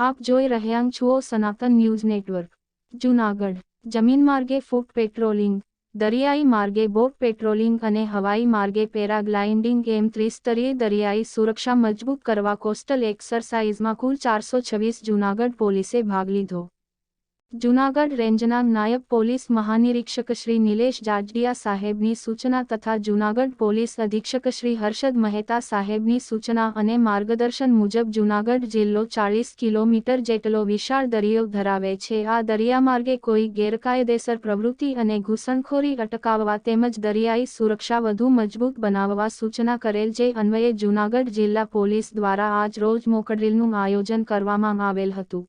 આપ જોઈ રહ્યા છો સનાતન ન્યૂઝ નેટવર્ક. જૂનાગઢ જમીન માર્ગે ફૂટ પેટ્રોલિંગ, દરિયાઈ માર્ગે બોટ પેટ્રોલિંગ અને હવાઈ માર્ગે પેરાગ્લાઇડિંગ એમ ત્રિસ્તરીય દરિયાઈ સુરક્ષા મજબૂત કરવા કોસ્ટલ એક્સરસાઇઝમાં કુલ 426 જૂનાગઢ પોલીસે ભાગ લીધો. જૂનાગઢ રેન્જના નાયબ પોલીસ મહાનિરીક્ષક શ્રી નિલેશ જાડડિયા સાહેબની સૂચના તથા જૂનાગઢ પોલીસ અધિક્ષક શ્રી હર્ષદ મહેતા સાહેબની સૂચના અને માર્ગદર્શન મુજબ જૂનાગઢ જિલ્લો 40 કિલોમીટર જેટલો વિશાળ દરિયો ધરાવે છે. આ દરિયામાર્ગે કોઈ ગેરકાયદેસર પ્રવૃત્તિ અને ઘૂસણખોરી અટકાવવા તેમજ દરિયાઈ સુરક્ષા વધુ મજબૂત બનાવવા સૂચના કરેલ, જે અન્વયે જૂનાગઢ જિલ્લા પોલીસ દ્વારા આજ રોજ મોકડ્રીલનું આયોજન કરવામાં આવેલ હતું.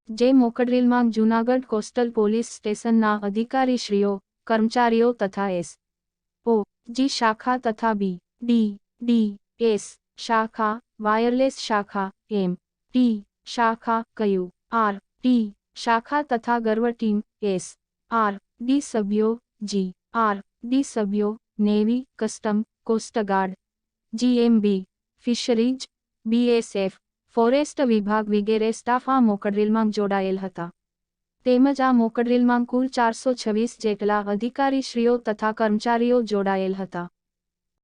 જે મોકડ્રીલમાં જૂનાગઢ કોસ્ટલ પોલીસ સ્ટેશનના અધિકારીશ્રીઓ, કર્મચારીઓ તથા એસ.ઓ. જી શાખા તથા બી.ડી.એસ. શાખા, વાયરલેસ શાખા, એમ.ટી. શાખા, ક્યુ.આર.ટી. શાખા તથા ગર્વ ટીમ, એસ.આર.ડી. સભ્યો, જી.આર.ડી. સભ્યો, navy, custom, coast guard, GMB, fisheries, BSF, forest વિભાગ વગેરે સ્ટાફ આ મોકડ્રીલમાં જોડાયેલ હતા. તેમજ આ મોકડ્રીલમાં કુલ 426 જેટલા અધિકારીશ્રીઓ તથા કર્મચારીઓ જોડાયેલ હતા.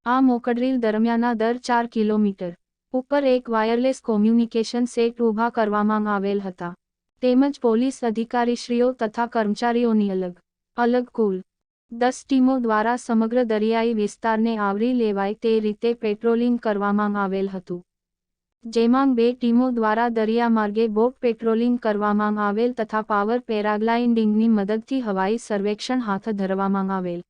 આ મોકડ્રીલ દરમિયાન દર 4 કિલોમીટર ઉપર એક વાયરલેસ કોમ્યુનિકેશન સેટ ઊભા કરવામાં આવેલ હતા. તેમજ પોલીસ અધિકારીશ્રીઓ તથા કર્મચારીઓની અલગ કુલ 10 ટીમો દ્વારા સમગ્ર દરિયાઈ વિસ્તારને આવરી લેવાય તે રીતે પેટ્રોલિંગ કરવામાં આવેલ હતું. જેમાં 2 ટીમો દ્વારા દરિયા માર્ગે બોટ પેટ્રોલિંગ કરવામાં આવેલ તથા પાવર પેરાગ્લાઇડિંગની મદદથી હવાઈ સર્વેક્ષણ હાથ ધરવામાં આવેલ.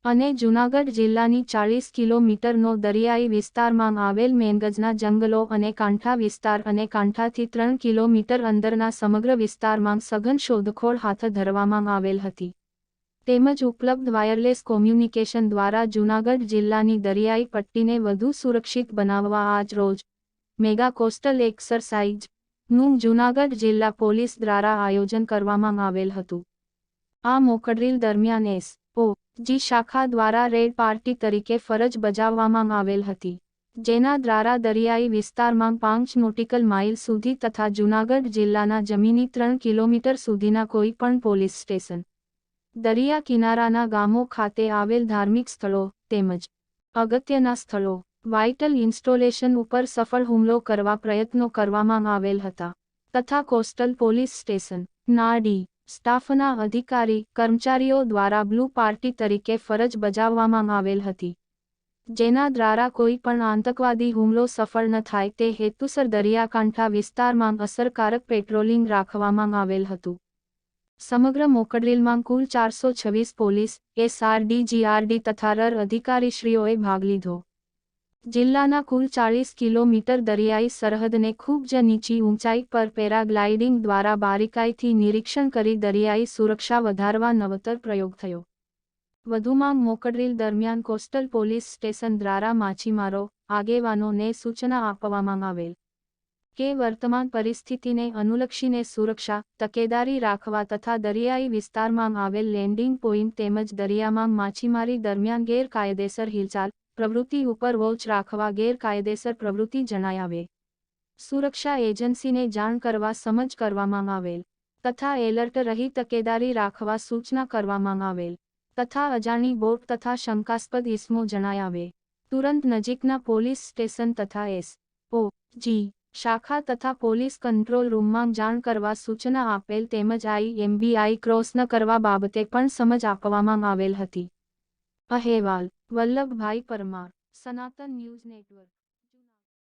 અને જૂનાગઢ જિલ્લાની 40 કિલોમીટરનો દરિયાઈ વિસ્તારમાં આવેલ મેનગજના જંગલો અને કાંઠા વિસ્તાર અને કાંઠાથી 3 કિલોમીટર અંદરના સમગ્ર વિસ્તારમાં સઘન શોધખોળ હાથ ધરવામાં આવેલ હતી. તેમજ ઉપલબ્ધ વાયરલેસ કોમ્યુનિકેશન દ્વારા જૂનાગઢ જિલ્લાની દરિયાઈ પટ્ટીને વધુ સુરક્ષિત બનાવવા આજ રોજ મેગા કોસ્ટલ એક્સરસાઇઝ નું જૂનાગઢ જિલ્લા પોલીસ દ્વારા આયોજન કરવામાં આવેલ હતું. આ મોકડ્રીલ દરમિયાન એસ.ઓ. જી શાખા દ્વારા રેડ પાર્ટી તરીકે ફરજ બજાવવામાં આવેલ હતી. જેના દ્વારા દરિયાઈ વિસ્તારમાં 5 નોટિકલ માઇલ સુધી તથા જૂનાગઢ જિલ્લાના જમીની 3 કિલોમીટર સુધીના કોઈ પણ પોલીસ સ્ટેશન, દરિયા કિનારાના ગામો ખાતે આવેલ ધાર્મિક સ્થળો તેમજ અગત્યના સ્થળો, વાઇટલ ઇન્સ્ટોલેશન ઉપર સફળ હુમલો કરવા પ્રયત્નો કરવામાં આવેલ હતા. તથા કોસ્ટલ પોલીસ સ્ટેશન ના ડી સ્ટાફના અધિકારી કર્મચારીઓ દ્વારા બ્લુ પાર્ટી તરીકે ફરજ બજાવવામાં આવેલ હતી. જેના દ્વારા કોઈ પણ આતંકવાદી હુમલો સફળ ન થાય તે હેતુસર દરિયાકાંઠા વિસ્તારમાં અસરકારક પેટ્રોલિંગ રાખવામાં આવેલ હતું. સમગ્ર મોકડ્રીલમાં કુલ 426 પોલીસ, એસઆરડી, જીઆરડી તથા રર અધિકારીશ્રીઓએ ભાગ લીધો. જિલ્લાના કુલ 40 કિલોમીટર દરિયાઈ સરહદને ખૂબ જ નીચી ઊંચાઈ પર પેરાગ્લાઇડિંગ દ્વારા બારીકાઈથી નિરીક્ષણ કરી દરિયાઈ સુરક્ષા વધારવા નવતર પ્રયોગ થયો. વધુમાં મોકડ્રીલ દરમિયાન કોસ્ટલ પોલીસ સ્ટેશન દ્વારા માછીમારો, આગેવાનોને સૂચના આપવામાં આવેલ કે વર્તમાન પરિસ્થિતિને અનુલક્ષીને સુરક્ષા, તકેદારી રાખવા તથા દરિયાઈ વિસ્તારમાં આવેલ લેન્ડિંગ પોઈન્ટ તેમજ દરિયામાં માછીમારી દરમિયાન ગેરકાયદેસર હિલચાલ પ્રવૃત્તિ ઉપર વોચ રાખવા ગેરકાયદેસર પ્રવૃત્તિ જણાવે સુરક્ષા એજન્સીને જાણ કરવા સમજ કરવામાં આવેલ તથા એલર્ટ રહી તકેદારી રાખવા સૂચના કરવામાં આવેલ તથા અજાણી બોટ તથા શંકાસ્પદ ઇસમો જણાવે તુરંત નજીકના પોલીસ સ્ટેશન તથા એસ.ઓ. જી શાખા તથા પોલીસ કંટ્રોલ રૂમમાં જાણ કરવા સૂચના આપેલ તેમજ IMBI ક્રોસ ન કરવા બાબતે પણ સમજ આપવામાં આવેલ હતી. અહેવાલ વલ્લભભાઈ પરમાર, સનાતન ન્યૂઝ નેટવર્ક.